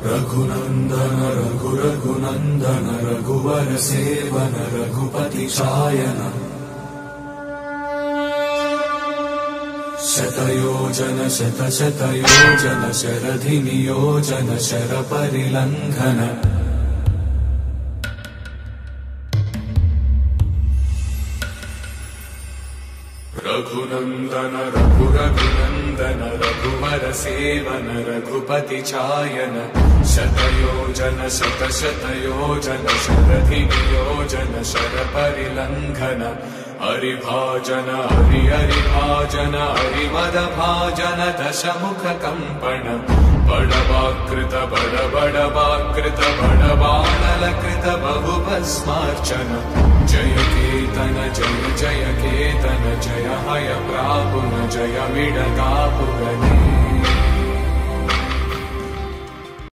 रघुनंदन रघुनंदन रघुवर सेवन रघुपति चायन शतयोजन शतशतयोजन शरधि नियोजन शर परिलंघन रघुनंदन रघुनंदन रघुवर सेवन रघुपति चायन शतयोजन शतशतयोजन शरधि नियोजन शर परिलंघन हरिभाजन हरिभाजन हरिमदभाजन दशमुख कंपन बड़वाकृत बड़वाकृत बड़बाणलकृत बहुभस्मार्चन जय केतन जय केतन जय हय प्रापुन जय विडगापुगने।